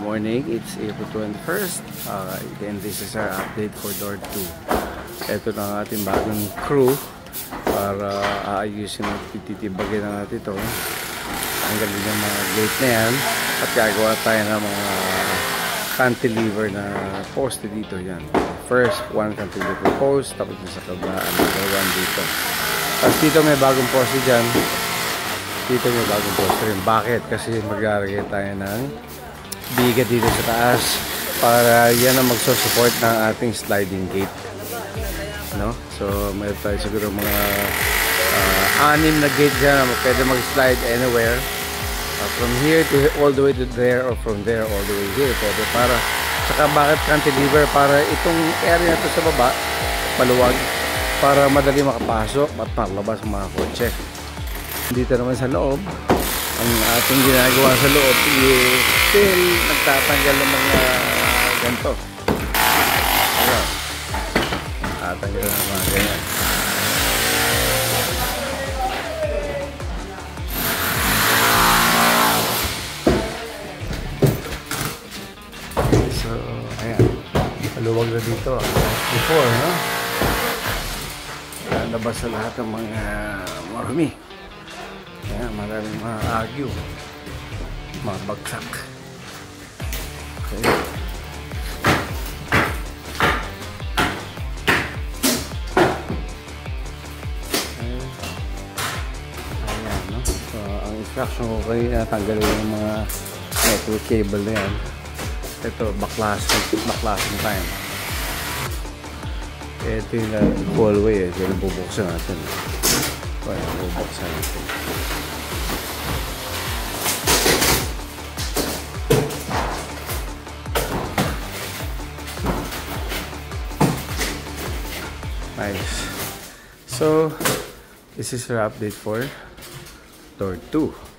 morning, it's April 21st and this is our update for door 2. Ito na ang ating bagong crew para aayusin at titibagin na natin ito. Ang galing ng mga gate na yan at gagawa tayo ng mga cantilever na poste dito. Yan. First, one cantilever post, tapos sa kabila, another one dito. Tapos dito may bagong poste dyan. Dito may bagong poste rin. Bakit? Kasi maglalagay tayo ng biga dito sa taas para yan ang magsusupport ng ating sliding gate, no? So may tayo siguro mga 6 na gate dyan na pwede mag-slide anywhere, from here to all the way to there, or from there all the way here. Pwede para saka bakit cantilever? Para itong area na to sa baba maluwag para madali makapasok at makalabas ang mga kotse. Dito naman sa loob, ang ating ginagawa sa loob is still nagtatanggal ng mga ganito. Ayan. Tatanggal ng mga ganyan. So, ayan. Maluwag na dito. Before, no? Lalabas sa lahat ng mga marumi. Ayan, maraming mga agyo. Mga bagsak. Okay. Ayan, no? So, ang instruction ko kayo, tanggalin yung mga network cable na yan. Ito, baklasin time. Ito yung hallway, ito yung bubuksan natin. Kaya bubuksan natin. Nice. So, this is our update for door 2.